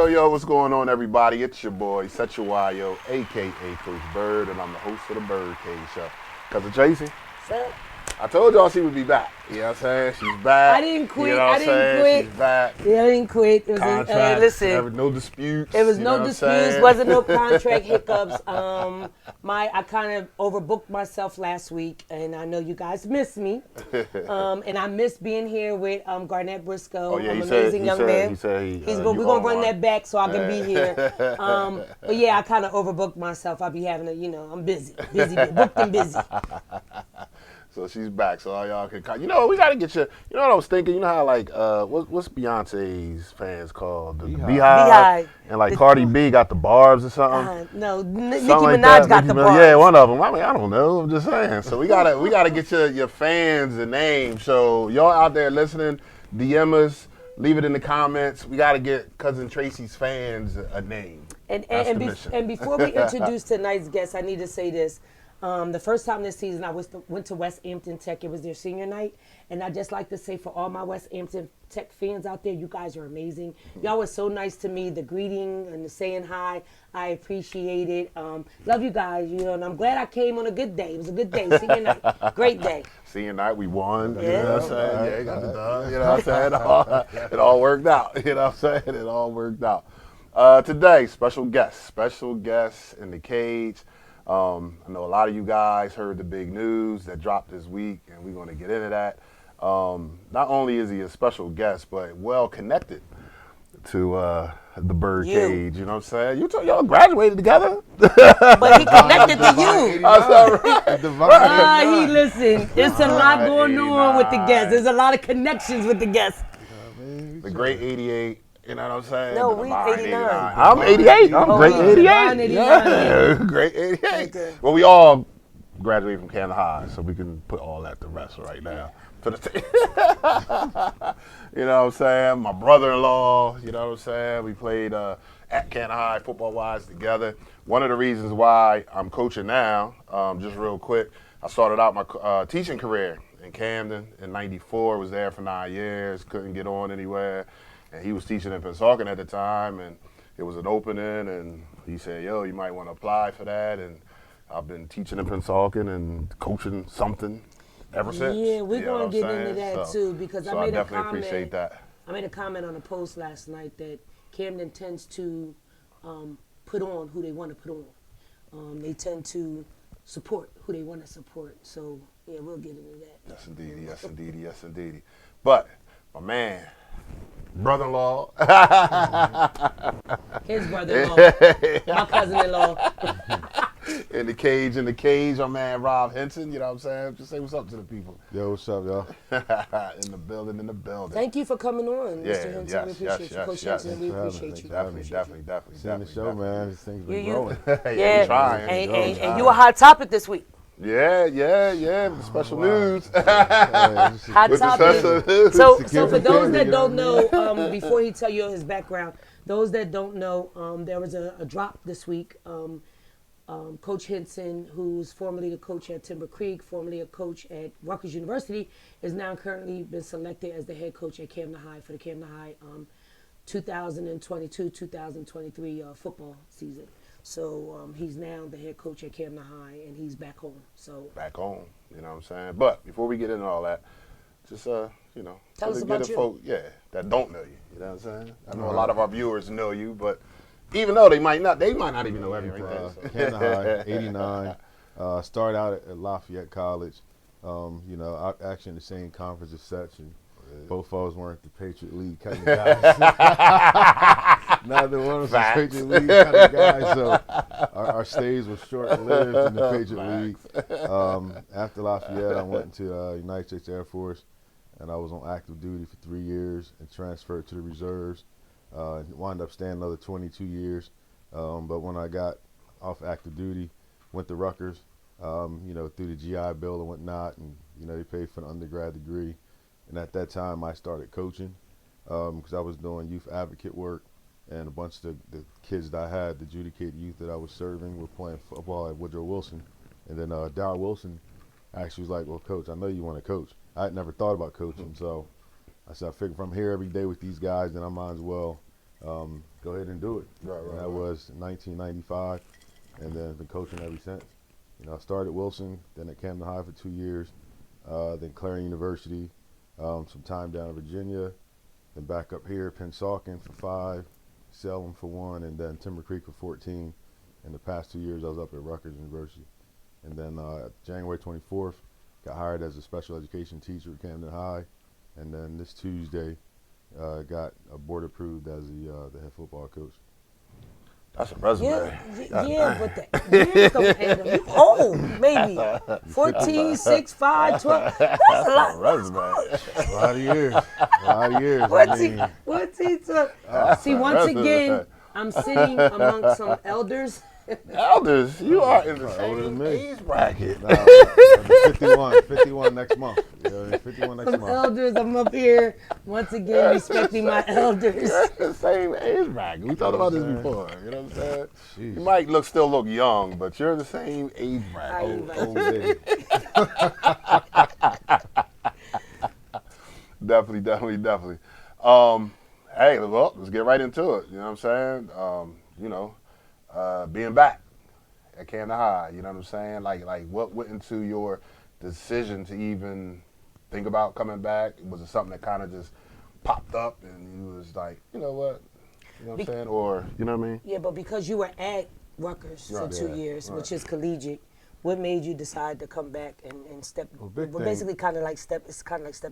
Yo, what's going on, everybody? It's your boy, Sechuayo, a.k.a. Coach Bird, and I'm the host of the BYRDCAGE Show. Cousin Tracy, What's up? I told y'all she would be back. You know what I'm saying? She's back. I didn't quit. You know what I'm saying? She's back. Yeah, I didn't quit. It was Contracts, listen. no disputes. It was you no know disputes. Wasn't no contract hiccups. I kind of overbooked myself last week, and I know you guys missed me. And I missed being here with Garnett Briscoe. Oh yeah, amazing young man. He said we're gonna run that back so I can be here. But yeah, I kind of overbooked myself. I'll be having I'm busy, booked and busy. So she's back, so all y'all can come. You know, we got to get you. You know what I was thinking? You know how, like, what's Beyonce's fans called? The Beehive? And, like, Cardi B got the barbs or something? No, Nicki like Minaj got the barbs. Yeah, one of them. I mean, I don't know. I'm just saying. So we gotta get your fans a name. So y'all out there listening, DM us, leave it in the comments. We got to get Cousin Tracy's fans a name. And before we introduce tonight's guest, I need to say this. The first time this season, I went to Westampton Tech. It was their senior night. And I'd just like to say for all my Westampton Tech fans out there, you guys are amazing. Y'all were so nice to me, the greeting and the saying hi. I appreciate it. Love you guys, and I'm glad I came on a good day. It was a good day, senior night. Great day. Senior night, we won. Yeah. You know what I'm saying? Yeah, got the done. You know what I'm saying? It all worked out. You know what I'm saying? It all worked out. Today, special guest in the cage. I know a lot of you guys heard the big news that dropped this week, and we're going to get into that. Not only is he a special guest, but well connected to the BYRDCAGE. You know what I'm saying? Y'all graduated together. But he connected to you. Right. Listen, there's a lot going on with the guests. There's a lot of connections with the guests. The great 88. You know what I'm saying? No, we 89. I'm 88. I'm great 88. Yeah, great 88. Well, we all graduated from Camden High, so we can put all that to rest right now. You know what I'm saying? My brother-in-law, you know what I'm saying? We played at Camden High football-wise together. One of the reasons why I'm coaching now, just real quick, I started out my teaching career in Camden in '94. Was there for 9 years. Couldn't get on anywhere. And he was teaching in Pennsauken at the time, and it was an opening, and he said, yo, you might want to apply for that. And I've been teaching in Pennsauken and coaching something ever since. Yeah, we're going to get into that too, because I made a comment. Appreciate that. I made a comment on a post last night that Camden tends to put on who they want to put on. They tend to support who they want to support. So, yeah, we'll get into that. Yes, indeed. Yes, indeed. Yes, indeed. But, my man, brother-in-law. His brother-in-law. My cousin-in-law. In the cage, my man Rob Hinson, you know what I'm saying? Just say what's up to the people. Yo, what's up, y'all? in the building. Thank you for coming on, Mr. Hinson. Yes, we appreciate you. Coach Hinson, we appreciate you. Definitely. Seeing the show, man. This thing's been growing. Yeah, trying. And you a hot topic this week. Yeah. Special news. Hot topic. So for those that don't know, before he tell you his background, those that don't know, there was a drop this week. Coach Hinson, who's formerly the coach at Timber Creek, formerly a coach at Rutgers University, is now currently been selected as the head coach at Camden High for the Camden High 2022-2023 football season. So he's now the head coach at Camden High, and he's back home. So back home, you know what I'm saying? But before we get into all that, just tell us about you. Folk, that don't know you. You know what I'm saying? I know a lot of our viewers know you, but even though they might not even know everything. Camden High, 89. Started out at Lafayette College. I actually in the same conference as such, and both of us weren't the Patriot League kind of guys. Neither one of us was Patriot League kind of guys, so our stays were short-lived in the Patriot League. After Lafayette, I went into United States Air Force, and I was on active duty for 3 years and transferred to the reserves. Wound up staying another 22 years, but when I got off active duty, went to Rutgers, through the GI Bill and whatnot, and they paid for an undergrad degree. And at that time, I started coaching because I was doing youth advocate work, and a bunch of the kids that I had, the adjudicated youth that I was serving, were playing football at Woodrow Wilson. And then Darryl Wilson actually was like, well, Coach, I know you want to coach. I had never thought about coaching, so I said, I figure if I'm here every day with these guys, then I might as well go ahead and do it. Right. That was 1995, and then been coaching ever since. You know, I started at Wilson, then at Camden High for 2 years, then Clarion University, some time down in Virginia, then back up here, Pennsauken for 5, Salem for 1, and then Timber Creek for 14. In the past 2 years, I was up at Rutgers University. And then January 24th, got hired as a special education teacher at Camden High. And then this Tuesday, got board approved as the head football coach. That's a resume. Yeah, but the years don't add up. You old, maybe 14, 6, 5, 12. That's a lot. Resume. A lot of years. A lot of years. What's he took? See, once again, I'm sitting among some elders. Elders, you are in the older than same me. age bracket. Nah, 51 next month. You know, 51 next Some month. elders, I'm up here once again respecting my elders. The same age bracket. We talked about this before. You know what I'm saying? Jeez. You might still look young, but you're the same age bracket. Old lady. Definitely. Hey, well, let's get right into it. You know what I'm saying? Being back at Camden High. You know what I'm saying? Like what went into your decision to even think about coming back? Was it something that kind of just popped up and you was like, you know what? You know what I'm saying? Or, you know what I mean? Yeah, but because you were at Rutgers for 2 years, which is collegiate, what made you decide to come back and step? big thing- basically, kind of like step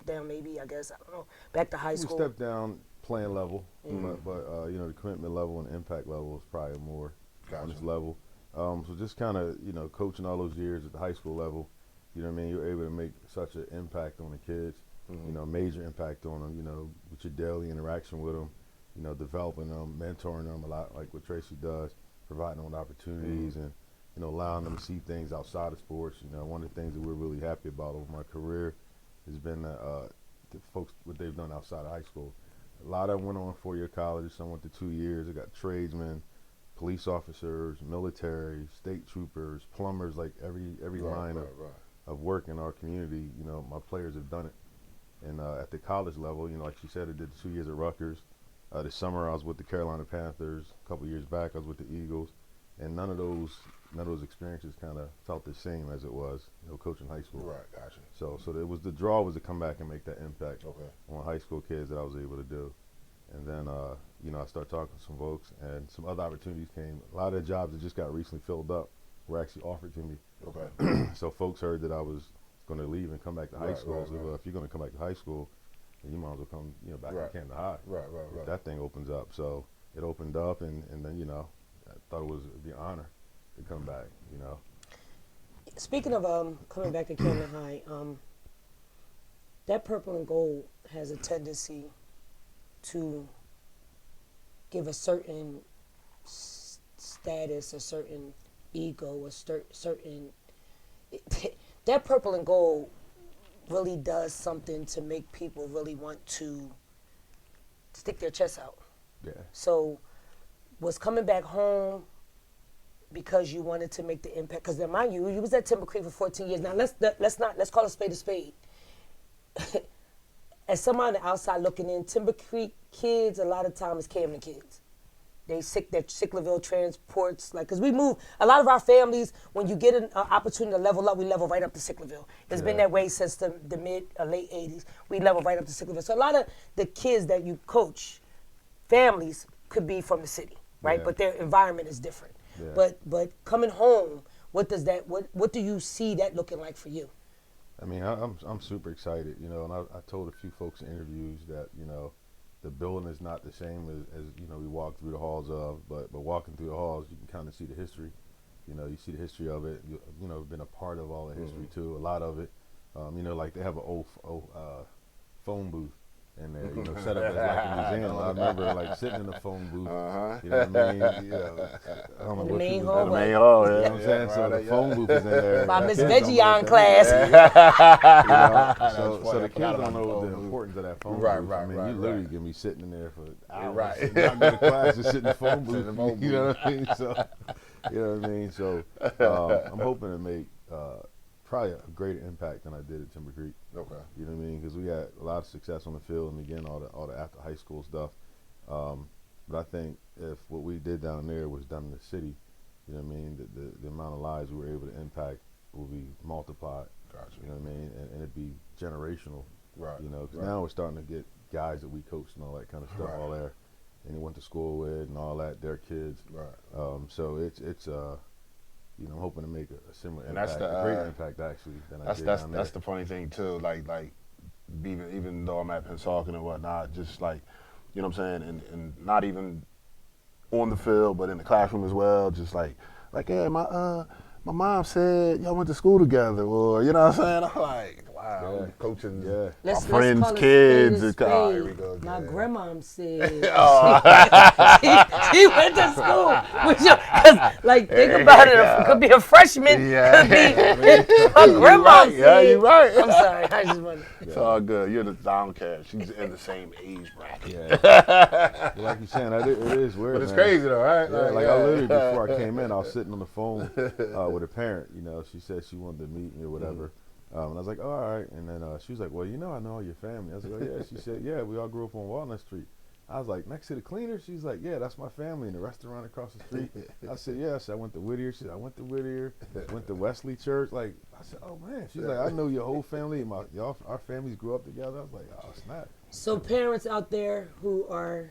down, maybe. I guess I don't know. Back to high We school. stepped down playing level, but you know, the commitment level and impact level is probably more on this level. So just kind of, you know, coaching all those years at the high school level, you know what I mean? You're able to make such an impact on the kids, you know, major impact on them, you know, with your daily interaction with them, you know, developing them, mentoring them a lot, like what Tracy does, providing them with opportunities and, you know, allowing them to see things outside of sports. You know, one of the things that we're really happy about over my career has been the folks, what they've done outside of high school. A lot of them went on 4-year college, some went to 2 years. They got tradesmen, police officers, military, state troopers, plumbers, like every line of work in our community. You know, my players have done it. And at the college level, you know, like she said, I did 2 years at Rutgers. This summer I was with the Carolina Panthers. A couple years back I was with the Eagles. And none of those experiences kind of felt the same as it was, you know, coaching high school. Right, gotcha. So it was the draw was to come back and make that impact on high school kids that I was able to do. And then, you know, I started talking to some folks, and some other opportunities came. A lot of the jobs that just got recently filled up were actually offered to me. Okay. So folks heard that I was going to leave and come back to high school. So well, if you're going to come back to high school, then you might as well come, you know, back to Camden High. Right. If that thing opens up. So it opened up, and then, you know, I thought it was the honor to come back, you know. Speaking of coming back to Camden High, that purple and gold has a tendency to give a certain status, a certain ego, a certain. That purple and gold really does something to make people really want to stick their chest out. Yeah. So, was coming back home because you wanted to make the impact? Because mind you, you was at Timber Creek for 14 years. Now let's call a spade a spade. As someone on the outside looking in, Timber Creek kids a lot of times Camden kids. They're Sicklerville transports, like, because we move, a lot of our families, when you get an opportunity to level up, we level right up to Sicklerville. It's been that way since the mid, late 80s. We level right up to Sicklerville. So a lot of the kids that you coach, families could be from the city, right? Yeah. But their environment is different. Yeah. But coming home, what do you see that looking like for you? I mean, I'm super excited, you know, and I told a few folks in interviews that, you know, the building is not the same as you know, we walk through the halls of, but walking through the halls, you can kind of see the history. You know, you see the history of it. You know, been a part of all the history too. A lot of it. You know, like they have an old phone booth in there. You know, set up as like a museum. I remember like sitting in the phone booth. You know what I mean? You know, I don't know The what main people hall. do. The main hall, You know what I'm saying? So the phone booth is in there. By The Miss kids don't Veggie know on what class. that means. You know, so the kids Forgot don't about know the the phone importance of that phone Right, booth. right, I mean, right, you literally right. get me sitting in there for hours. Right. Not go to class, just sit in the phone booth. Sit in the phone You know what I mean? So, you know what I mean? So, I'm hoping to make probably a greater impact than I did at Timber Creek. Okay. You know what I mean? Because we had a lot of success on the field, and again, all the after high school stuff. But I think if what we did down there was done in the city, you know what I mean, the amount of lives we were able to impact will be multiplied. Gotcha. You know what I mean, and it'd be generational. Right. You know, because now we're starting to get guys that we coached and all that kind of stuff all there, and they went to school with and all that. Their kids. Right. So it's you know, I'm hoping to make a similar And impact, that's the, a greater impact actually than I did down there. That's the funny thing too. Like even though I'm at Pennsauken and whatnot, just like, you know what I'm saying, and not even on the field, but in the classroom as well. Just like yeah, my mom said y'all went to school together, or you know what I'm saying. I'm like, wow, I'm coaching my friends' kids. Here we go again. My grandma said she went to school with you. Cause like think about it, it could be a freshman. Could be my grandma said. Yeah, you're right. I'm sorry, I just wanted. It's all good. You're the downcast. She's in the same age bracket. Yeah. Like you're saying, it is weird. But it's man. crazy though, right? Yeah, like I literally before I came in, I was sitting on the phone with a parent. You know, she said she wanted to meet me or whatever. And I was like, oh, all right. And then she was like, well, you know, I know all your family. I was like, oh, yeah. She said, yeah, we all grew up on Walnut Street. I was like, next to the cleaner? She's like, yeah, that's my family in the restaurant across the street. I said, yeah. I said, I went to Whittier. She said, I went to Whittier. Went to Wesley Church. Like, I said, oh, man. She's like, I know your whole family. Our families grew up together. I was like, oh, snap. So parents out there who are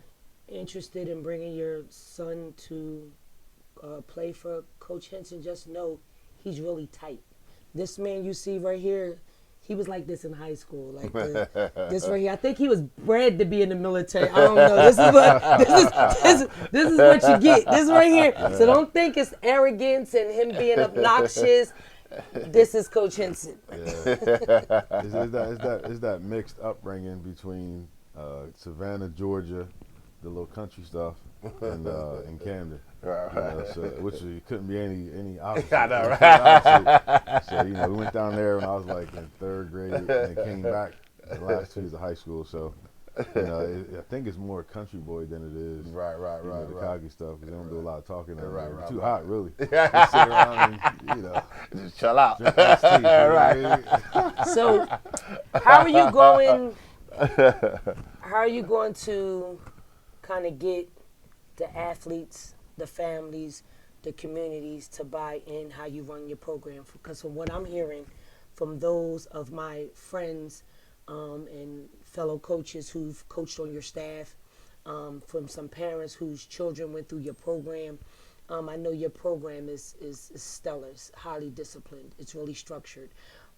interested in bringing your son to play for Coach Hinson, just know he's really tight. This man you see right here, he was like this in high school. Like this right here. I think he was bred to be in the military. I don't know. This is what you get. This right here. So don't think it's arrogance and him being obnoxious. This is Coach Hinson. Yeah. Is that mixed upbringing between Savannah, Georgia, the little country stuff, and Camden. Right. You know, so, which couldn't be any opposite. I know, right? So, you know, we went down there when I was like in 3rd grade and then came back the last 2 years of high school. So, you know, I think it's more country boy than it is Right. the Coggy stuff, because they don't do a lot of talking there. Right, It's right, too right. hot, really. Just sit around and, you know, Just chill out. drink iced tea. Right. So how are you going to kind of get the athletes, the families, the communities to buy in how you run your program? Because from what I'm hearing from those of my friends and fellow coaches who've coached on your staff, from some parents whose children went through your program, I know your program is stellar. It's highly disciplined. It's really structured.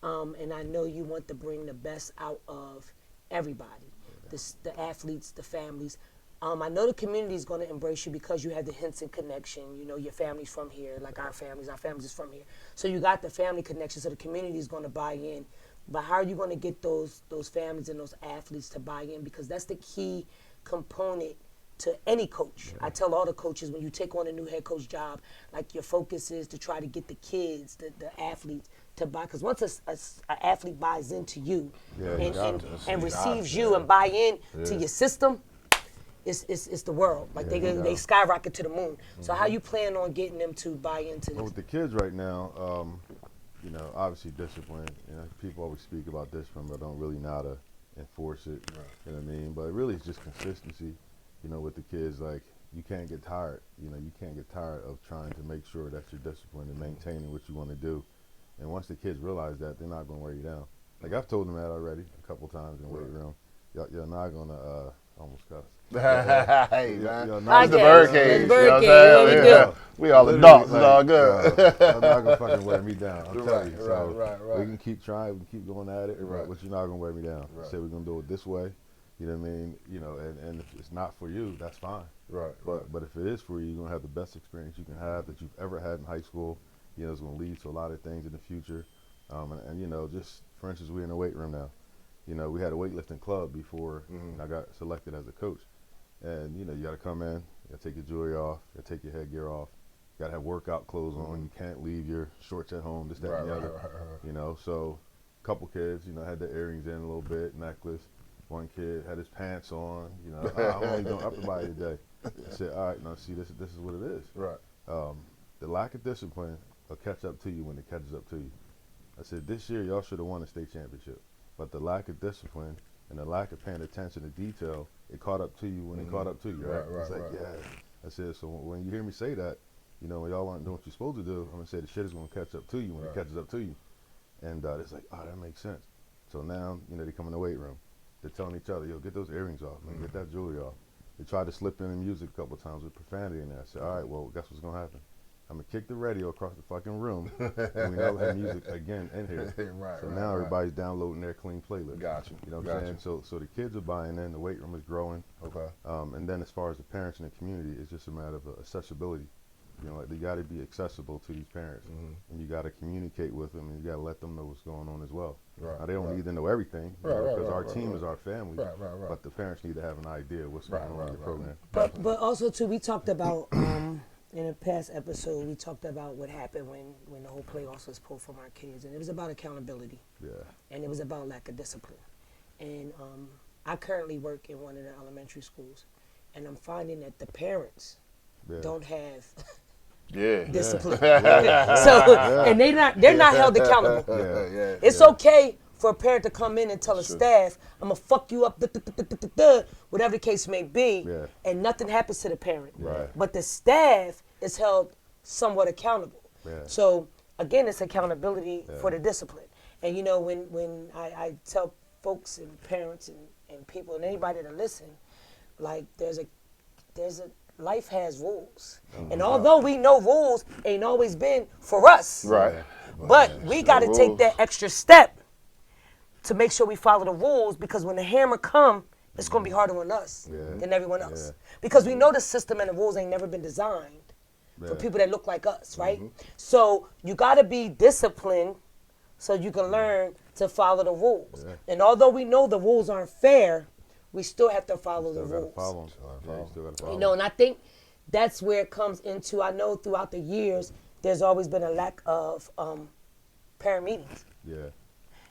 And I know you want to bring the best out of everybody, the athletes, the families. I know the community is going to embrace you because you have the Hinson connection. You know, your family's from here, like our families is from here. So you got the family connection, so the community is going to buy in. But how are you going to get those families and those athletes to buy in? Because that's the key component to any coach. I tell all the coaches, when you take on a new head coach job, like your focus is to try to get the kids, the athletes, to buy. Because once an athlete buys into you and receives you and buy in to your system, it's the world. Like they skyrocket to the moon. So how you plan on getting them to buy into this? Well, with the kids right now, you know, obviously discipline. You know, people always speak about discipline, but don't really know how to enforce it. Right. You know what I mean? But really, it's just consistency. You know, with the kids, like, you can't get tired. You know, you can't get tired of trying to make sure that you're disciplined and maintaining what you want to do. And once the kids realize that, they're not going to wear you down. Like, I've told them that already a couple times in weight room. You're not going to almost cuss. Hey, man. It's the BYRDCAGE. It's BYRDCAGE. We all adults. It's all good. You're not going to fucking wear me down. I'll tell you. So Right. we can keep trying. We can keep going at it. Right. But you're not going to wear me down. Right. Say we're going to do it this way. You know what I mean? You know, and if it's not for you, that's fine. Right. But if it is for you, you're going to have the best experience you can have that you've ever had in high school. You know, it's going to lead to a lot of things in the future. And, you know, just, for instance, we're in a weight room now. You know, we had a weightlifting club before I got selected as a coach. And, you know, you got to come in, you got to take your jewelry off, you got to take your headgear off, you got to have workout clothes on. You can't leave your shorts at home, this, that, and the other. You know, so a couple kids, you know, had their earrings in a little bit, necklace. One kid had his pants on, you know, I'm only doing upper body today. I said, all right, now see, this is what it is. Right. The lack of discipline will catch up to you when it catches up to you. I said, this year y'all should have won a state championship, but the lack of discipline And the lack of paying attention to detail, it caught up to you when it caught up to you, right? It's like, yeah. I said, so when you hear me say that, you know, when y'all aren't doing what you're supposed to do, I'm going to say the shit is going to catch up to you when it catches up to you. And it's like, oh, that makes sense. So now, you know, they come in the weight room. They're telling each other, yo, get those earrings off, man, get that jewelry off. They tried to slip in the music a couple of times with profanity in there. I said, all right, well, guess what's going to happen? I'm going to kick the radio across the fucking room, and we never have music again in here. So now everybody's downloading their clean playlist. Got you. You know what I'm saying? So the kids are buying in, the weight room is growing. Okay. And then as far as the parents in the community, it's just a matter of accessibility. You know, like they got to be accessible to these parents, and you got to communicate with them, and you got to let them know what's going on as well. Now, they don't need to know everything, because our team is our family, but the parents need to have an idea what's going on in the program. But also, too, we talked about, in a past episode, we talked about what happened when the whole playoffs was pulled from our kids, and it was about accountability. Yeah. And it was about lack of discipline. And I currently work in one of the elementary schools, and I'm finding that the parents don't have discipline. And they're not held accountable. It's okay for a parent to come in and tell a staff, I'm gonna fuck you up, whatever the case may be, and nothing happens to the parent. But the staff is held somewhat accountable. So again, it's accountability for the discipline. And you know, when I tell folks and parents and people and anybody that listen, like there's a life has rules. And although we know rules ain't always been for us, but we got to take that extra step to make sure we follow the rules, because when the hammer come, it's going to be harder on us than everyone else. Because we know the system and the rules ain't never been designed for people that look like us, right? So you got to be disciplined so you can learn to follow the rules. And although we know the rules aren't fair, we still have to follow the rules. You know, and I think that's where it comes into, I know throughout the years, there's always been a lack of parent meetings.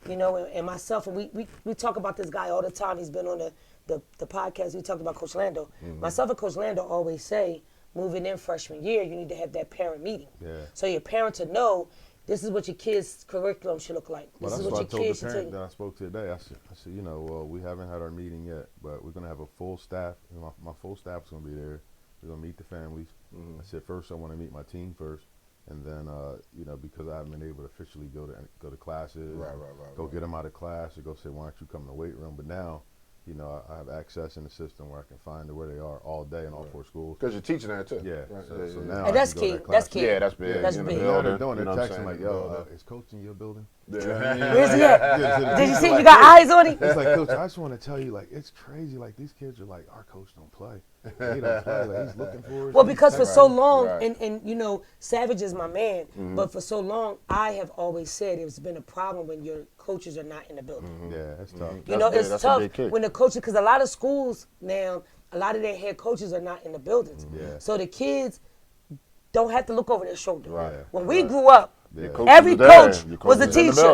You know, and myself, and we talk about this guy all the time. He's been on the podcast. We talked about Coach Lando. Myself and Coach Lando always say, moving in freshman year, you need to have that parent meeting. So your parents will know, this is what your kids' curriculum should look like. This is what your kids should take. I told the parent that I spoke to today, I said, you know, well, we haven't had our meeting yet, but we're going to have a full staff. You know, my full staff is going to be there. We're going to meet the families. I said, first, I want to meet my team first. And then, you know, because I haven't been able to officially go to classes, go get them out of class, or go say, why don't you come in the weight room? But now, you know, I have access in the system where I can find where they are all day in all 4 schools. Because you're teaching there too. So now and that's key. That's key. Yeah, that's big. That's big. They're doing their texting like, yo, is Coach in your building? Where's he at? Did you see you got eyes on him? It's like, Coach, I just want to tell you, like, it's crazy. Like, these kids are like, our coach don't play. He don't play. Like, he's looking for us. Well, because for so long, and you know, Savage is my man, but for so long, I have always said it's been a problem when your coaches are not in the building. Yeah, that's tough. You know, it's tough when the coaches, because a lot of schools now, a lot of their head coaches are not in the buildings. So the kids don't have to look over their shoulder. When we grew up, every coach was a teacher.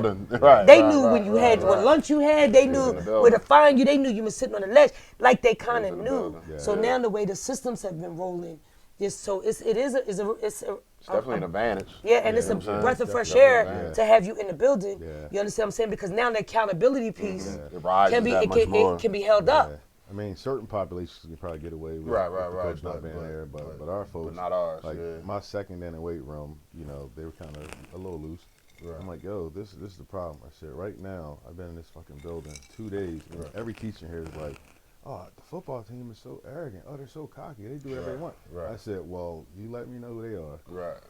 They knew when you had what lunch you had. They knew where to find you. They knew you were sitting on the ledge. Like they kind of knew. So now the way the systems have been rolling, it's definitely an advantage. And it's a breath of fresh air to have you in the building. You understand what I'm saying? Because now the accountability piece can be held up. I mean, certain populations can probably get away with the coach not being there, but our folks, not ours. Like my second in the weight room, you know, they were kind of a little loose. I'm like, yo, this is the problem. I said, right now, I've been in this fucking building 2 days, and every teacher here is like, oh, the football team is so arrogant. Oh, they're so cocky. They do whatever they want. I said, well, you let me know who they are.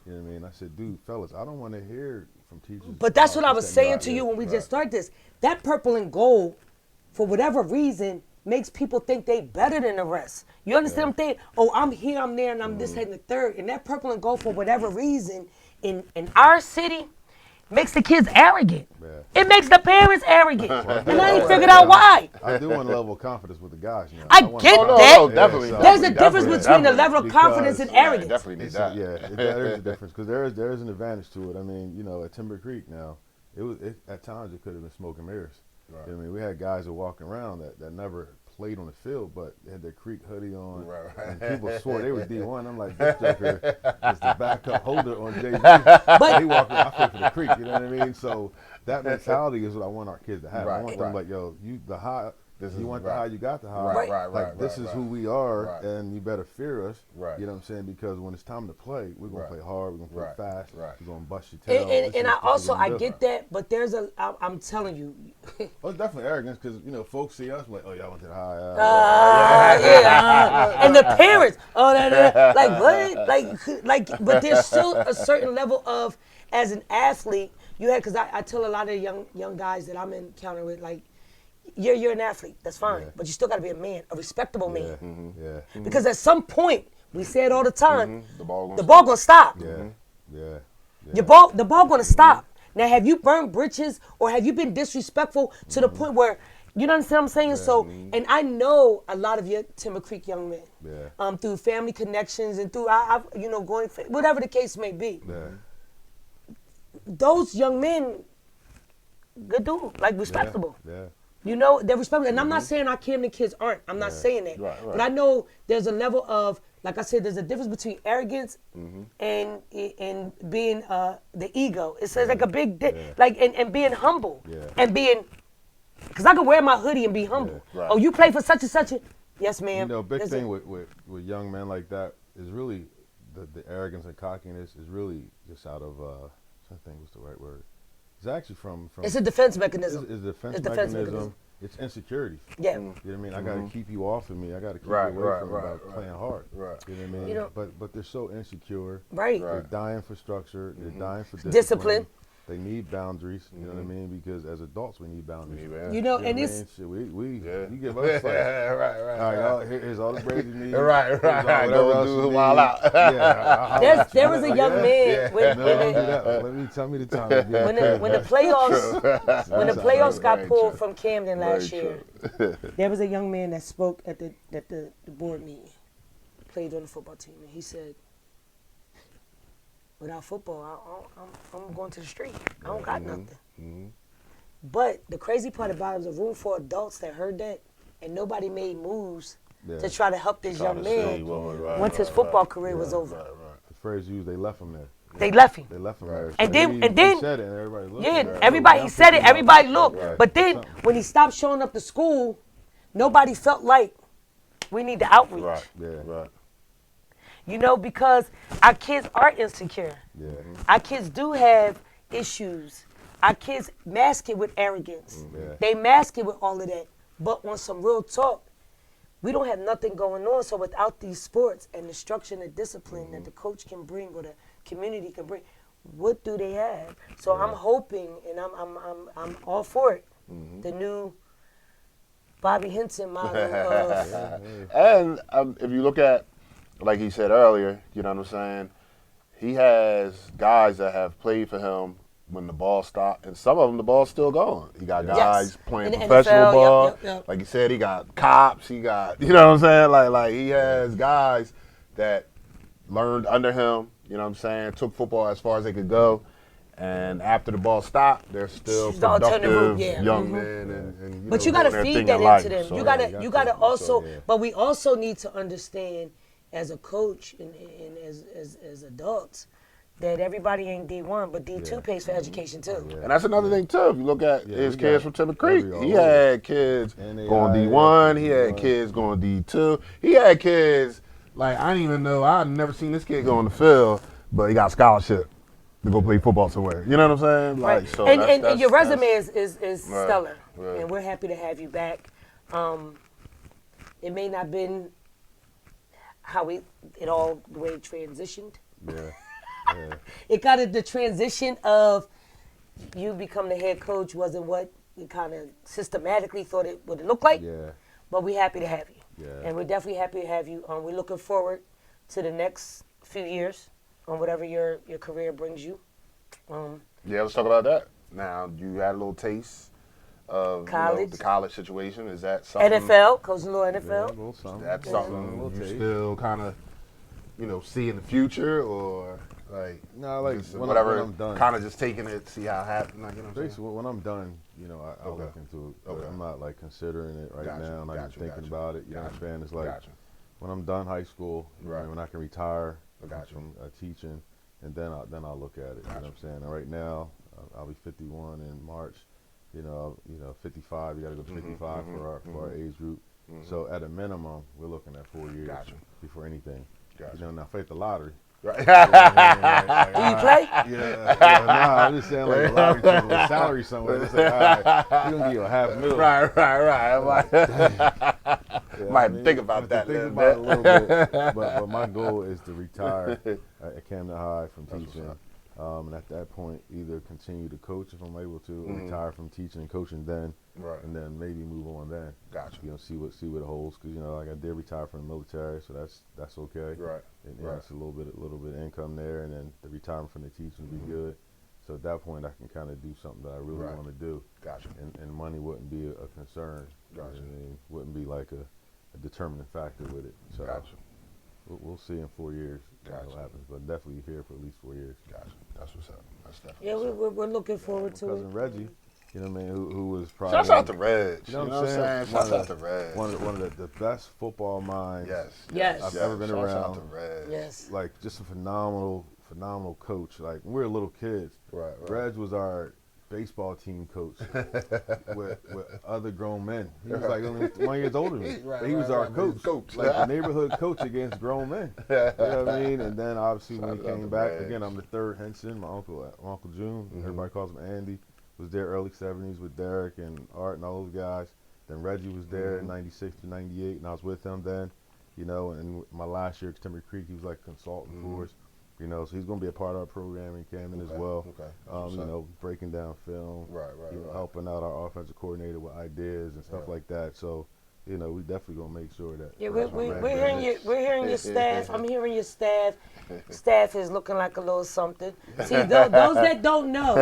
You know what I mean? I said, dude, fellas, I don't want to hear from teachers. But that's what I was saying to you when we just started this. That purple and gold, for whatever reason, makes people think they better than the rest. You understand what I'm saying? Oh, I'm here, I'm there, and I'm this, and the third. And that purple and gold, for whatever reason, in our city, makes the kids arrogant. It makes the parents arrogant. And I ain't figured out why. I do want a level of confidence with the guys. You know? I get that. No, definitely. There's a difference between the level of confidence and arrogance. Definitely need that. There is a difference, because there is an advantage to it. I mean, you know, at Timber Creek now, at times it could have been smoke and mirrors. You know what I mean, we had guys that walking around that never played on the field, but they had their Creek hoodie on, and people swore they were D1. I'm like, this joker is the backup holder on JV. But he walking, I play for the Creek, you know what I mean? So that mentality is what I want our kids to have. I want them like, yo, This you is want the high, you got the high. Right. This is who we are, Right. and you better fear us. Right. You know what I'm saying? Because when it's time to play, we're gonna play hard. We're gonna play fast. Right. We're gonna bust your tail. And I get that, but I'm telling you. Well, it's definitely arrogance because folks see us like, oh, y'all went to the high. And the parents, like what? But there's still a certain level of, as an athlete, you had, because I tell a lot of young guys that I'm encountering with, like, you're an athlete, that's fine, but you still got to be a man, a respectable man. Because at some point, we say it all the time, the ball gonna stop. The ball gonna stop. Now, have you burned bridges or have you been disrespectful to the point where, you know what I'm saying? So, and I know a lot of your Timber Creek young men, through family connections and through, going, whatever the case may be. Those young men, good dude, like respectable. They're respectable. And I'm not saying our Camden kids aren't. I'm not saying that. But I know there's a level of, like I said, there's a difference between arrogance and being the ego. It's like a big, and being humble. And being, because I can wear my hoodie and be humble. Oh, you play for such and such a, yes, ma'am. Big thing with young men like that is really the arrogance and cockiness is really just out of, I think what's the right word. It's actually from it's a defense mechanism. It's a defense mechanism. It's insecurity. Yeah. You know what I mean? I got to keep you off of me. I got to keep you away from me by playing hard. You know what I mean? But they're so insecure. They're dying for structure. They're dying for discipline. They need boundaries. You know what I mean? Because as adults, we need boundaries. And it's you give us like all right, y'all. Here's all the bread you need. Go do while out. There was a young man tell me the time. When the playoffs got pulled from Camden last year, there was a young man that spoke at the board meeting, played on the football team, and he said, without football, I'm going to the street. I don't got nothing. But the crazy part about it was a room for adults that heard that, and nobody made moves to try to help this young man once his football career was over. The phrase used, they left him there. They left him. there. And then he said it, and everybody looked. Everybody, he said it, everybody looked. But then when he stopped showing up to school, nobody felt like we need the outreach. Because our kids are insecure. Our kids do have issues. Our kids mask it with arrogance. They mask it with all of that. But on some real talk, we don't have nothing going on. So without these sports and the structure and the discipline that the coach can bring or the community can bring, what do they have? So I'm hoping, and I'm all for it. The new Bobby Hinson model of And if you look at, like he said earlier, you know what I'm saying, he has guys that have played for him when the ball stopped, and some of them the ball's still going. He got guys playing professional ball. Like you said, he got cops. He got, you know what I'm saying? Like he has guys that learned under him. You know what I'm saying? Took football as far as they could go, and after the ball stopped, they're still productive young men. And but you got to feed that into them. So, you got to also. But we also need to understand, as a coach and as adults, that everybody ain't D1, but D2 pays for education too. And that's another thing too. If you look at his kids from Timber Creek, he had kids going D1, he had kids going D2, he had kids, like, I didn't even know, I'd never seen this kid go on the field, but he got a scholarship to go play football somewhere. You know what I'm saying? Like, so and your resume is stellar, and we're happy to have you back. It may not been how the way it transitioned. It kind of, the transition of you become the head coach wasn't what we kind of systematically thought it would look like. But we're happy to have you. And we're definitely happy to have you. We're looking forward to the next few years on whatever your career brings you. Let's talk about that. Now, you had a little taste of college. The college situation. Is that something? NFL, coaching a little NFL. A little something. That's something you still kind of, see in the future, or like whatever, I'm done, kind of just taking it, see how it happens. Like, basically, when I'm done, I'll look into it. I'm not like considering it right now. I'm not even thinking about it. You know what I'm saying? It's like when I'm done high school, when I can retire from teaching, and then I'll look at it. You know what I'm saying? And right now, I'll be 51 in March. you know, 55. You got to go to 55 for our age group. So at a minimum, we're looking at 4 years before anything. Gotcha. You know, now fight the lottery. Right. Do you play? Yeah, nah, I'm just saying like a lottery ticket with salary somewhere. It's like, all right, we're gonna give you a $500,000. Right. Might think about that think a about it little a little bit. But my goal is to retire at Camden High from teaching. And at that point, either continue to coach if I'm able to, or retire from teaching and coaching then, and then maybe move on then. Gotcha. You know, see what it holds, because you know, like I did retire from the military, so that's okay. Right. And it's a little bit of income there, and then the retirement from the teaching would be good. So at that point, I can kind of do something that I really want to do. Gotcha. And money wouldn't be a concern. Gotcha. I mean, wouldn't be like a determining factor with it. So Gotcha. we'll see in 4 years Gotcha. what happens, but definitely here for at least 4 years. Gotcha. That's what's up. That's definitely. Yeah, we're looking forward to Cousin it. Reggie, you know what I mean, who was probably Shouts out to Reg. You know what I'm saying? Shouts out to Reg. one of the best football minds Yes. I've ever been Shouts around. out to Reg. Yes. Like just a phenomenal coach. Like when we were little kids, Right. Reg was our baseball team coach with other grown men. He was like only 1 year older than me. Right, but he was right, our right. coach. Coach. Like the neighborhood coach against grown men. You know what I mean? And then obviously when Shout he out came to back, Reg. again, I'm the third Henson, my Uncle June. Everybody calls him Andy. Was there early 70s with Derek and Art and all those guys. Then Reggie was there in 96 to 98, and I was with him then. You know, and my last year at Timber Creek, he was like a consultant for us. You know, so he's going to be a part of our program in Camden as well. Okay. You know, breaking down film, Right. you know, helping out our offensive coordinator with ideas and stuff like that. So, you know, we definitely going to make sure that. Yeah, we're hearing your staff. I'm hearing your staff. Staff is looking like a little something. See, those that don't know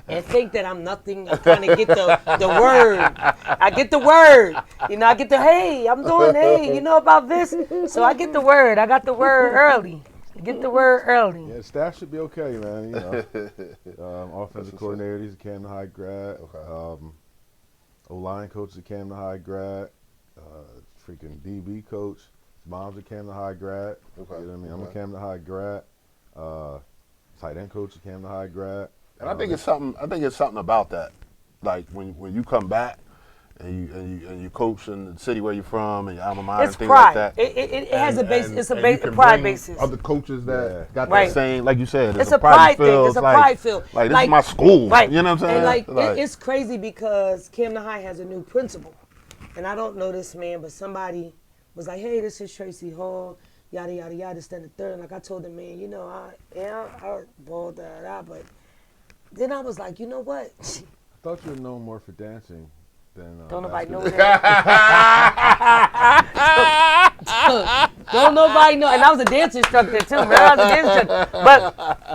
and think that I'm nothing, I kind of get the word. I get the word. You know, I get the, hey, I'm doing, hey, you know about this? So I get the word. I got the word early. Get the word early. Yeah, staff should be okay, man. You know, offensive coordinator, he's a Camden High grad. O-line coach is a Camden High grad. Freaking DB coach, his mom's a Camden High grad. You know what I mean? I'm a Camden High grad. Tight end coach, a Camden High grad. And I think it's something about that. Like when you come back and you coach in the city where you're from and your alma mater It's and things pride. like that. It has a base. It's a and you can pride bring basis. Other coaches that got Right. that same, like you said, It's a pride thing. It's a pride feel. Like this is my school. Right. You know what I'm saying? And it's crazy because Camden High has a new principal, and I don't know this man, but somebody was like, "Hey, this is Tracy Hall, yada yada yada, this and the third." And like I told the man, you know, I balled that out, but then I was like, you know what? I thought you were known more for dancing than. Don't nobody know basketball. that. Don't nobody know. And I was a dance instructor too, man. I was a dance instructor.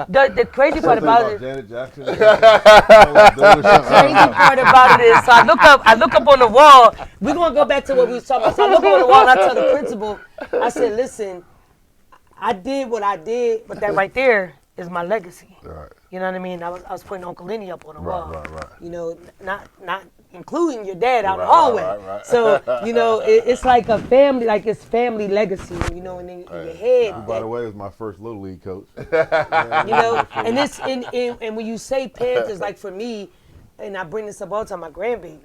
But the crazy part about it, Janet Jackson. crazy part about it is, so I look up on the wall. We're gonna go back to what we was talking about. So I look on the wall and I tell the principal, I said, listen, I did what I did, but that right there is my legacy. Right. You know what I mean? I was putting Uncle Lenny up on the wall. Right. You know, not including your dad out in the Right, hallway. right. So, you know, it's like a family, like it's family legacy, you know, in your head. By the way, it was my first Little League coach. You know, and it's and when you say Panthers, like for me, and I bring this up all the time, my grandbaby,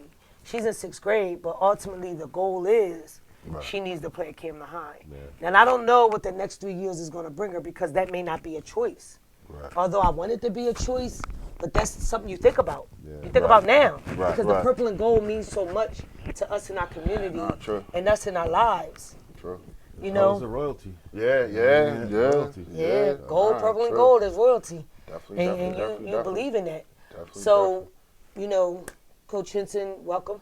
she's in 6th grade, but ultimately the goal is she needs to play at Camden High. Yeah. And I don't know what the next 3 years is going to bring her because that may not be a choice. Right. Although I want it to be a choice, but that's something you think about. Yeah. You think about now because the purple and gold means so much to us in our community and us in our lives. True. You know, it's a royalty. Yeah. Gold, purple, and gold is royalty. Definitely. You believe in that. Definitely. You know, Coach Hinson, welcome.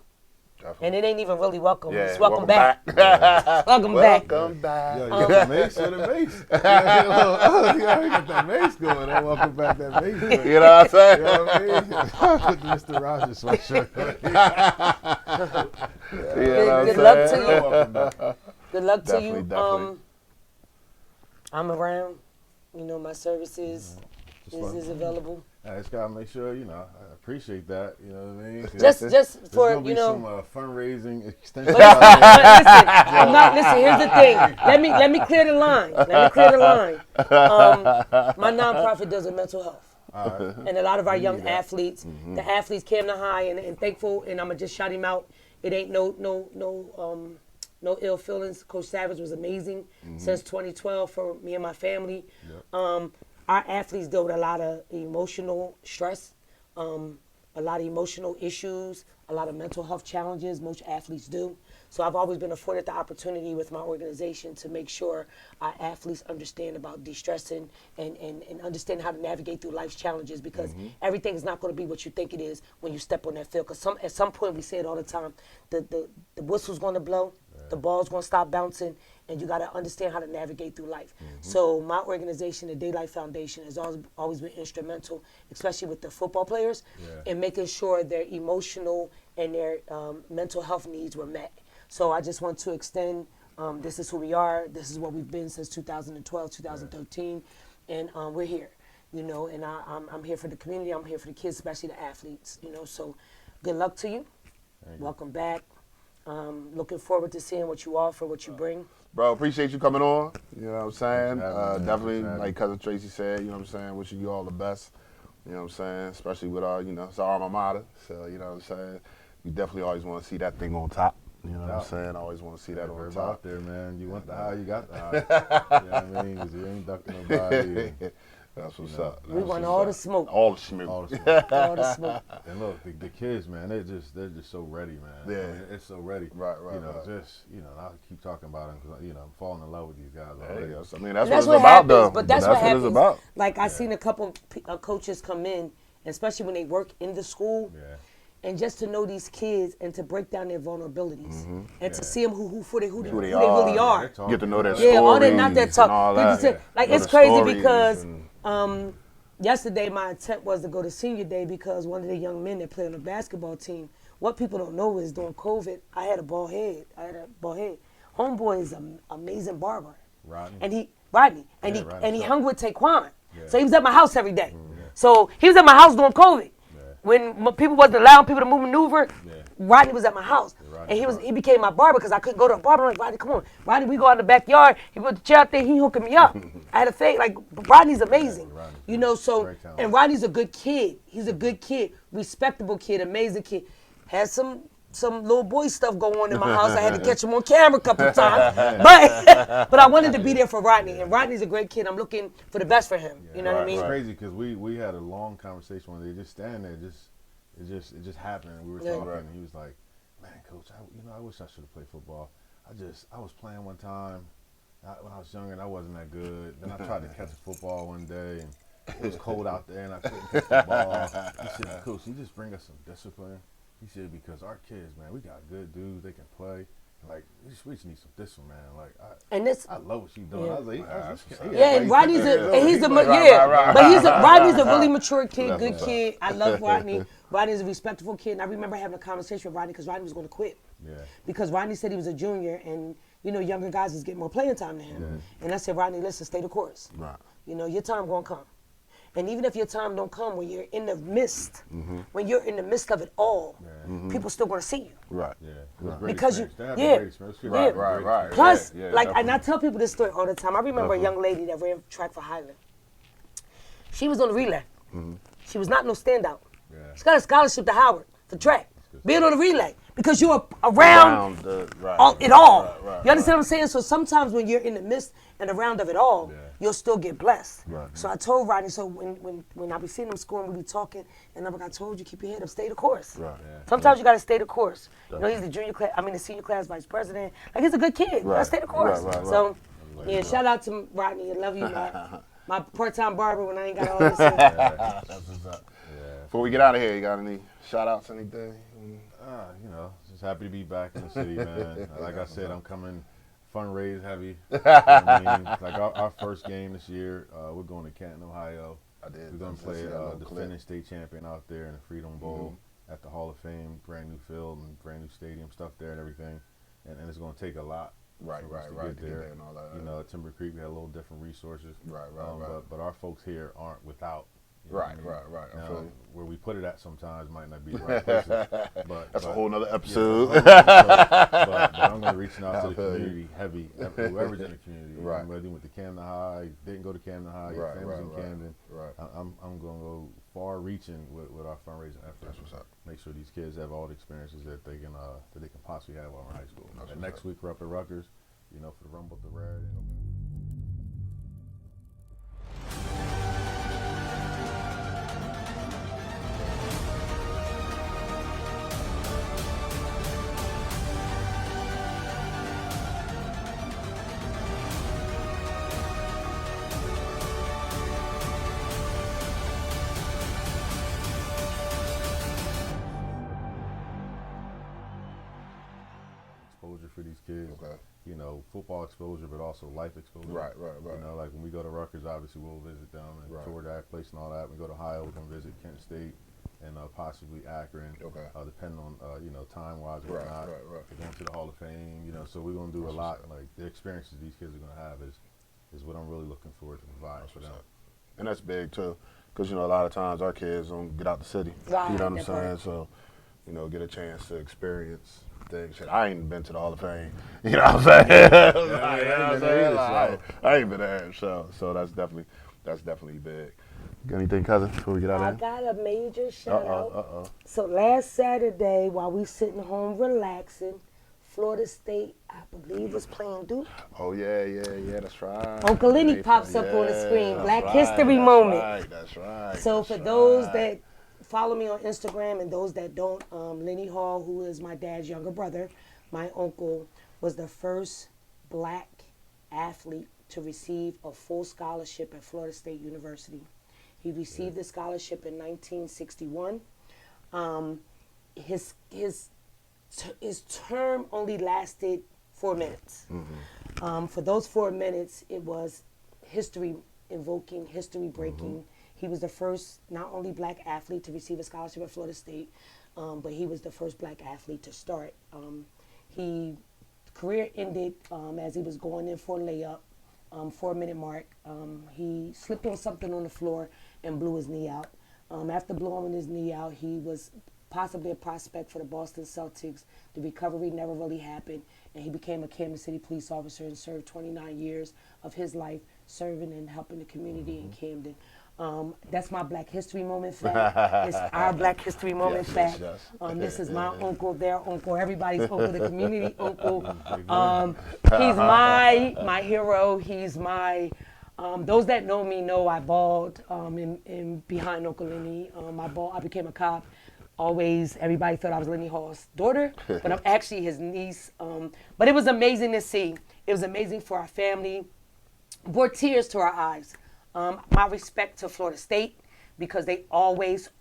Definitely. And it ain't even really welcome. Yeah, it's welcome back. Welcome back. Yeah, you got the mace or the mace. You got that mace going. I welcome back that mace. Going. You know what I'm saying? You know what I mean? Put the Mr. Rogers sweatshirt. Good luck to you. Good luck to you. Definitely. I'm around. You know, my services is available. I just gotta make sure, you know, I appreciate that. You know what I mean? Just for gonna be some fundraising extension. But listen, I'm not. Listen, here's the thing. Let me clear the line. My nonprofit does a mental health. and a lot of our young athletes. The athletes came to high and thankful, and I'm gonna just shout him out. It ain't no ill feelings. Coach Savage was amazing since 2012 for me and my family. Yep. Our athletes deal with a lot of emotional stress, a lot of emotional issues, a lot of mental health challenges. Most athletes do. So I've always been afforded the opportunity with my organization to make sure our athletes understand about de-stressing and understand how to navigate through life's challenges, because everything is not going to be what you think it is when you step on that field. Because at some point, we say it all the time, the whistle's going to blow, the ball's going to stop bouncing, and you got to understand how to navigate through life. So my organization, the Daylight Foundation, has always been instrumental, especially with the football players, in making sure their emotional and their mental health needs were met. So I just want to extend, this is who we are, this is what we've been since 2012, 2013, and we're here, you know, and I'm here for the community, I'm here for the kids, especially the athletes, you know, so good luck to you. Welcome back. Looking forward to seeing what you offer, what you bring. Bro, appreciate you coming on, you know what I'm saying? Definitely, having like Cousin Tracy said, you know what I'm saying, wishing you all the best, you know what I'm saying, especially with our, you know, it's our alma mater, so, you know what I'm saying, we definitely always want to see that thing on top. You know what I'm saying? I always want to see that on top. Out there, man. You want the high, you got the high. You know what I mean? Because you ain't ducking nobody. That's what's up. We want all the smoke. All the smoke. All the smoke. All the smoke. And look, the kids, man, they're just so ready, man. Yeah. I mean, it's so ready. Right. You know, I keep talking about them because, you know, I'm falling in love with these guys already. Yes. I mean, that's That's what it's what about, happens, though. but that's what happens. It's about. Like, I seen a couple coaches come in, especially when they work in the school. Yeah. And just to know these kids and to break down their vulnerabilities and to see them who they really Yeah, are. Get to know their Yeah, all stories that, not that and talk. all People that. say, like, Know it's the crazy stories because and- yesterday my attempt was to go to senior day because one of the young men that play on the basketball team, what people don't know is during COVID, I had a bald head. Homeboy is an amazing barber. Rodney. Rodney hung with Taquan. Yeah. So he was at my house every day. So he was at my house during COVID. When people wasn't allowing people to move maneuver, Rodney was at my house. And he became my barber because I couldn't go to a barber. I'm like, Rodney, come on. Rodney, we go out in the backyard. He put the chair out there. He hooking me up. I had a fade. Like, Rodney's amazing. You know, so, and Rodney's a good kid. He's a good kid, respectable kid, amazing kid. Has some little boy stuff going on in my house. I had to catch him on camera a couple times. But I wanted to be there for Rodney. And Rodney's a great kid. I'm looking for the best for him. You know what I mean? It's crazy because we had a long conversation when they just standing there. It just happened. And we were talking, and he was like, "Man, coach, I wish I should have played football. I was playing one time when I was younger, and I wasn't that good. Then I tried to catch a football one day, and it was cold out there, and I couldn't catch the ball." He said, "Coach, you just bring us some discipline." He said, "Because our kids, man, we got good dudes. They can play. Like, we just need some discipline, man. Like, I love what you doing." Yeah. I was like, and Rodney's Rodney's a really mature kid, good kid. I love Rodney. Rodney's a respectful kid. And I remember having a conversation with Rodney because Rodney was going to quit. Yeah. Because Rodney said he was a junior, and you know, younger guys is getting more playing time than him. Yeah. And I said, Rodney, listen, stay the course. Right. You know, your time gonna come. And even if your time don't come, when you're in the midst, when you're in the midst of it all, people still gonna see you. Right. Yeah. Because Right. Plus, Yeah, like, definitely. and I tell people this story all the time. I remember a young lady that ran track for Highland. She was on the relay. She was not no standout. Yeah. She got a scholarship to Howard for track, being on the relay, because you're around it all. Right, you understand what I'm saying? So sometimes when you're in the midst and around of it all, you'll still get blessed. Right. So I told Rodney, so when I be seeing him scoring, we be talking, and I'm like, I told you, keep your head up, stay the course. Right. Yeah. Sometimes you gotta stay the course. You know, he's the senior class vice president. Like, he's a good kid. You gotta stay the course. Right. So, yeah, shout out to Rodney. I love you, my part-time barber when I ain't got all this stuff. That's what's up. Yeah. Before we get out of here, you got any shout-outs, anything? You know, just happy to be back in the city, man. Like I said, I'm coming fundraise heavy. You know what I mean? Like our first game this year, we're going to Canton, Ohio. We're going to play the defending state champion out there in the Freedom Bowl at the Hall of Fame, brand new field and brand new stadium, stuff there and everything. And it's going to take a lot. Right. To get there and all that. You know, Timber Creek, we had a little different resources. Right. But our folks here aren't without, Right. I Now, feel you. where we put it at sometimes might not be the right places. That's a whole nother episode. But I'm going to reach out to the community heavy, whoever's in the community. Right. Whether you went to Camden High, didn't go to Camden High, your family's in Camden. Right. I'm going to go far reaching with our fundraising efforts. That's what's up. Make sure these kids have all the experiences that they can possibly have while in high school. And next week we're up at Rutgers, for the Rumble, the Red. Exposure for these kids. Okay. Football exposure, but also life exposure. Right. Like when we go to Rutgers, obviously we'll visit them and tour that place and all that. We go to Ohio, we can visit Kent State and possibly Akron. Okay. Depending on time wise or whatnot. Right. They're going to the Hall of Fame. So we're gonna do a lot. Like the experiences these kids are gonna have is what I'm really looking forward to provide for them. And that's big too, because a lot of times our kids don't get out the city. Right, You know what I'm that saying? part. So, get a chance to experience things. Shit, I ain't been to the Hall of Fame. You know what I'm saying? I ain't been there. So that's definitely big. Got anything, cousin, before we get out I of here? got a major shout out. Uh-oh. So last Saturday, while we sitting home relaxing, Florida State, I believe, was playing Duke. Oh, yeah, that's right. Uncle Lenny pops up on the screen. Black History moment. That's right. So for those that follow me on Instagram and those that don't, Lenny Hall, who is my dad's younger brother, my uncle, was the first black athlete to receive a full scholarship at Florida State University. He received the scholarship in 1961. His term only lasted 4 minutes. For those 4 minutes, it was history invoking, history breaking. He was the first not only black athlete to receive a scholarship at Florida State, but he was the first black athlete to start. Career ended as he was going in for a layup, 4 minute mark. He slipped on something on the floor and blew his knee out. After blowing his knee out, he was possibly a prospect for the Boston Celtics. The recovery never really happened, and he became a Kansas City police officer and served 29 years of his life serving and helping the community in Camden. That's my Black History Moment fact. It's our Black History Moment fact. This is my uncle, their uncle, everybody's uncle, the community uncle. He's my hero. He's my, those that know me know I balled in behind Uncle Lenny. I became a cop. Always, everybody thought I was Lenny Hall's daughter, but I'm actually his niece. But it was amazing to see. It was amazing for our family. Brought tears to our eyes. My respect to Florida State, because they always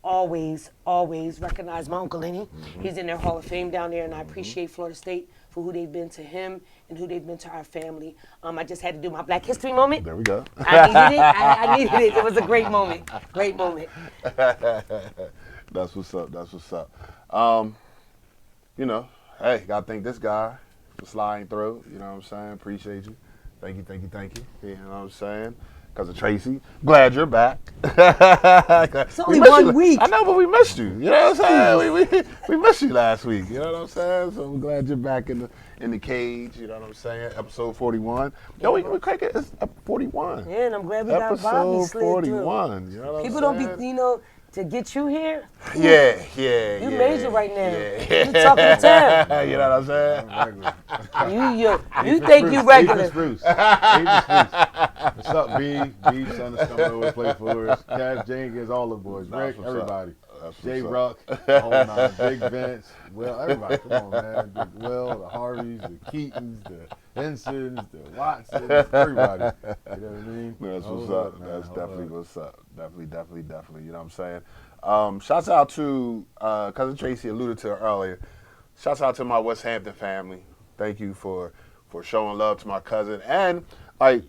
recognize my Uncle Lenny. He's in their Hall of Fame down there, and I appreciate Florida State for who they've been to him and who they've been to our family. I just had to do my Black History moment. There we go. I needed it. I needed it. It was a great moment. Great moment. That's what's up. Hey, gotta thank this guy for sliding through. You know what I'm saying? Appreciate you. Thank you. You know what I'm saying? Cousin Tracy, glad you're back. It's only 1 week. I know, but we missed you. You know what I'm saying? We missed you last week. You know what I'm saying? So I'm glad you're back in the cage. You know what I'm saying? Episode 41. Yo, we crank it. It's 41. Yeah, and I'm glad we got Bobby Episode slid 41. You know what People I'm don't saying? be, to get you here. Yeah. You major right now. Yeah. You talking to town. You know what I'm saying? You think you regular. Spruce. What's up, B? B, son is coming over to play for us. Cash Jenkins, all the boys. Rick, everybody. Jay Ruck, Big Vince, Will, everybody. Come on, man. Big Will, the Harveys, the Keatons, the Hensons, the Watsons, everybody. You know what I mean? That's what's up. That's definitely what's up. Definitely. You know what I'm saying? Shouts out to Cousin Tracy alluded to it earlier. Shouts out to my Westampton family. Thank you for showing love to my cousin. And like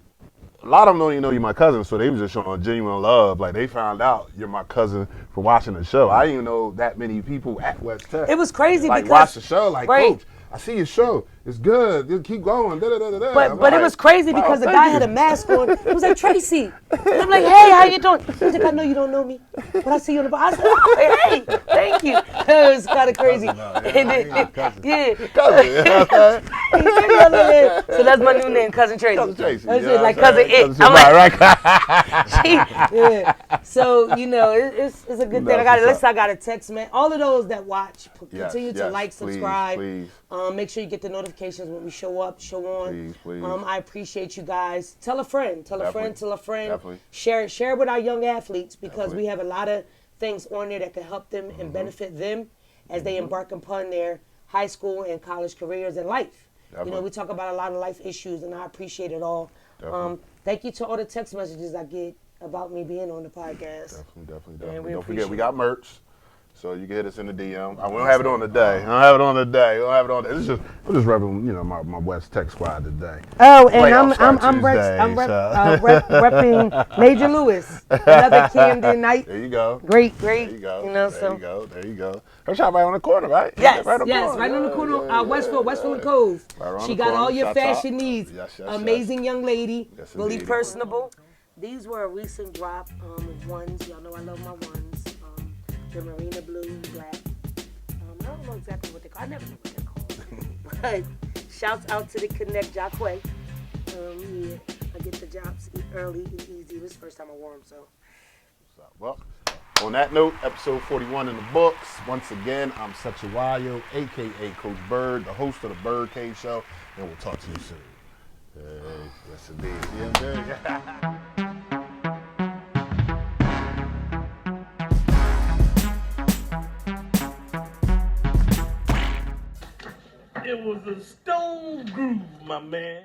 a lot of them don't even know you're my cousin, so they was just showing genuine love. Like they found out you're my cousin for watching the show. I didn't even know that many people at West Tech. It was crazy like because watch the show. Like right. Coach, I see your show. It's good. Just keep going. Da, da, da, da, da. I'm But it like, was crazy "Wow, because the thank guy you." had a mask on. He was like, Tracy. And I'm like, hey, how you doing? He's like, I know you don't know me, but I see you on the bar. I said, oh, hey, thank you. It was kind of crazy. Cousin. Yeah. Cousin, you know what I'm saying? So that's my new name, Cousin Tracy. Cousin Tracy. That's you it, know like what I'm Cousin saying? It. I'm like, right. yeah. So, it's a good thing. That's what's I got a text, man. All of those that watch, Yes, continue to yes, like, please, subscribe. please. Make sure you get the notifications when we show up, show on. Please, please. I appreciate you guys. Tell a friend. Tell a friend. Definitely. Share it with our young athletes because Definitely. we have a lot of things on there that can help them and benefit them as they embark upon their high school and college careers and life. Definitely. We talk about a lot of life issues, and I appreciate it all. Definitely. Thank you to all the text messages I get about me being on the podcast. Definitely. And we Don't forget, appreciate we got merch. So you can hit us in the DM. We don't have it on the day. It's just I'm just repping, my West Tech squad today. Oh, and Playoffs start I'm repping Major Lewis, another Camden night. There you go. Great. There you go. There you go. Her shop right on the corner, right? Yes, right on the corner, Westfield and Cove. Right around She the got corner. all your Shots out. fashion needs. Yes. Amazing young lady, Yes, really indeed. personable. These were a recent drop of ones. Y'all know I love my ones. The Marina Blue Black. I don't know exactly what they're called. I never know what they're called. But shouts out to the Connect Jacque. Yeah, I get the jobs early and easy. This is the first time I wore them, so. Well, on that note, episode 41 in the books. Once again, I'm Sechiwayo, a.k.a. Coach Bird, the host of the BYRDCAGE Show, and we'll talk to you soon. Hey, yes, indeed. It was a stone groove, my man.